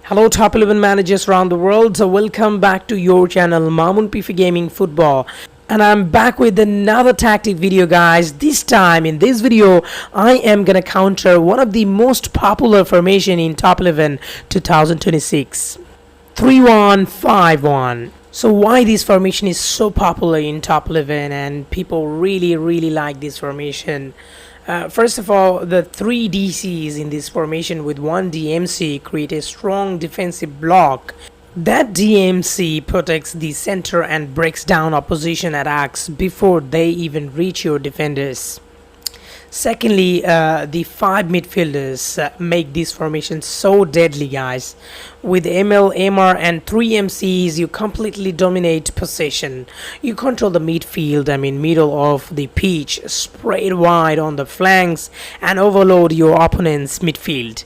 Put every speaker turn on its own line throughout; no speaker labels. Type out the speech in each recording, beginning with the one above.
Hello, top 11 managers around the world. So, welcome back to your channel, Mamun Pifi Gaming Football. And I'm back with another tactic video, guys. This time in this video, I am gonna counter one of the most popular formation in top 11 2026, 3-1-5-1. So why this formation is so popular in top 11 and people really like this formation? First of all, the 3 DCs in this formation with 1 DMC create a strong defensive block. That DMC protects the center and breaks down opposition attacks before they even reach your defenders. Secondly, the 5 midfielders make this formation so deadly, guys. With ML, MR and 3 MCs, you completely dominate possession. You control the midfield, middle of the pitch, spread wide on the flanks and overload your opponent's midfield.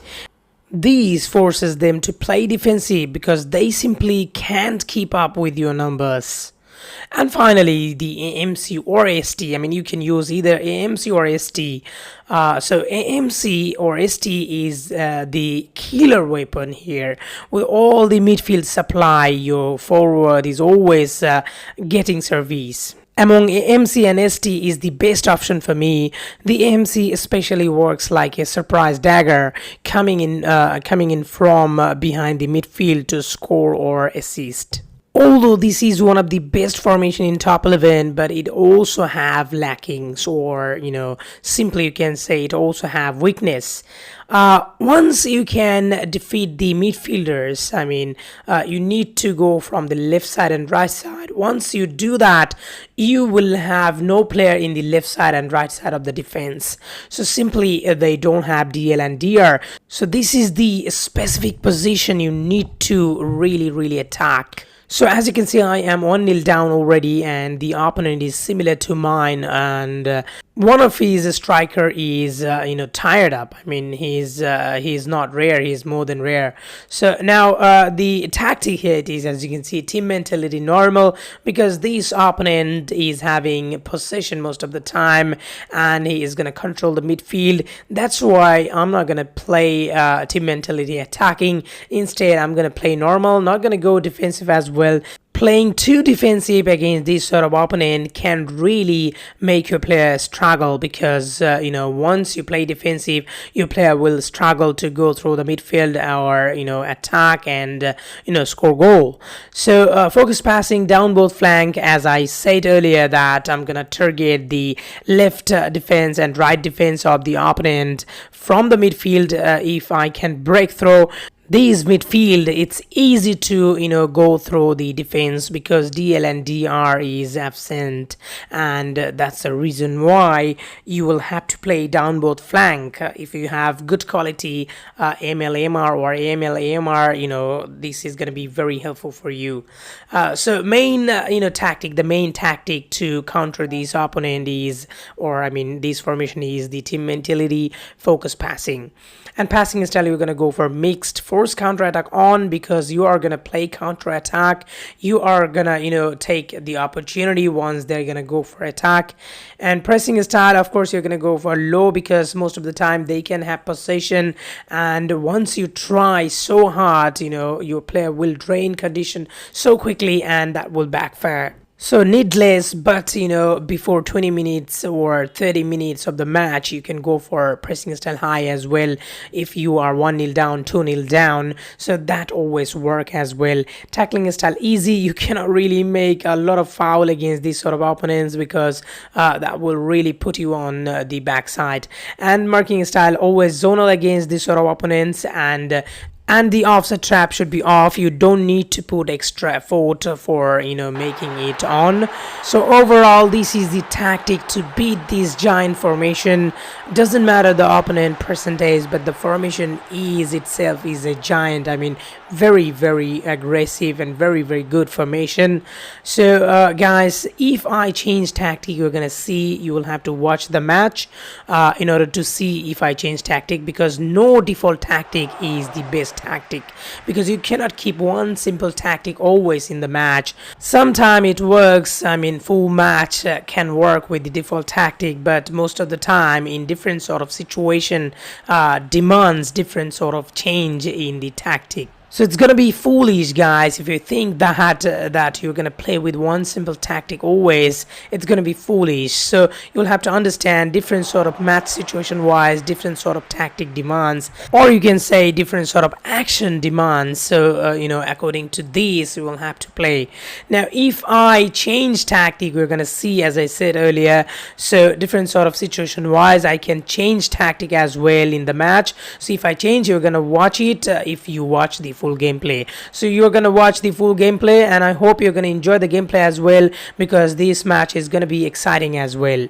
These forces them to play defensive because they simply can't keep up with your numbers. And finally, the AMC or ST. You can use either AMC or ST. So AMC or ST is the killer weapon here. With all the midfield supply, your forward is always getting service. Among AMC and ST is the best option for me. The AMC especially works like a surprise dagger, coming in from behind the midfield to score or assist. Although this is one of the best formation in top 11, but it also have lackings, or simply you can say it also have weakness. Once you can defeat the midfielders, you need to go from the left side and right side. Once you do that, you will have no player in the left side and right side of the defense. So simply they don't have DL and DR. So this is the specific position you need to really attack. So as you can see, I am 1-0 down already and the opponent is similar to mine, and one of his striker is tired up. He's not rare, he's more than rare. So now the tactic here is, as you can see, team mentality normal, because this opponent is having possession most of the time and he is going to control the midfield. That's why I'm not going to play team mentality attacking. Instead, I'm going to play normal, not going to go defensive as well. Playing too defensive against this sort of opponent can really make your player struggle, because once you play defensive, your player will struggle to go through the midfield or attack and score goal. So focus passing down both flank, as I said earlier, that I'm gonna target the left defense and right defense of the opponent from the midfield. If I can break through these midfield, it's easy to go through the defense because DL and DR is absent, and that's the reason why you will have to play down both flank. If you have good quality ML MR or AML AMR, this is going to be very helpful for you. So main the main tactic to counter this opponent is, this formation is the team mentality, focus passing. And passing style, we're going to go for mixed force counter attack on, because you are going to play counter attack. You are going to take the opportunity once they're going to go for attack. And pressing style, of course, you're going to go for low, because most of the time they can have possession, and once you try so hard, your player will drain condition so quickly, and that will backfire. So needless, but before 20 minutes or 30 minutes of the match, you can go for pressing style high as well if you are 1-0 down, 2-0 down. So that always work as well. Tackling style easy. You cannot really make a lot of foul against these sort of opponents, because that will really put you on the backside. And marking style always zonal against these sort of opponents, and the offset trap should be off. You don't need to put extra effort for making it on. So overall, this is the tactic to beat this giant formation. Doesn't matter the opponent percentage, but the formation itself is a giant. Very aggressive and very good formation. So guys, if I change tactic, you're gonna see, you will have to watch the match in order to see if I change tactic, because no default tactic is the best tactic, because you cannot keep one simple tactic always in the match. Sometimes it works, full match can work with the default tactic, but most of the time in different sort of situation demands different sort of change in the tactic. So it's gonna be foolish, guys, if you think that you're gonna play with one simple tactic always. It's gonna be foolish. So you'll have to understand different sort of match situation wise, different sort of tactic demands, or you can say different sort of action demands. So according to these, you will have to play. Now, if I change tactic, we're gonna see, as I said earlier. So different sort of situation wise, I can change tactic as well in the match. So if I change, you're gonna watch it. If you watch the full gameplay, so you're gonna watch the full gameplay, and I hope you're gonna enjoy the gameplay as well, because this match is gonna be exciting as well.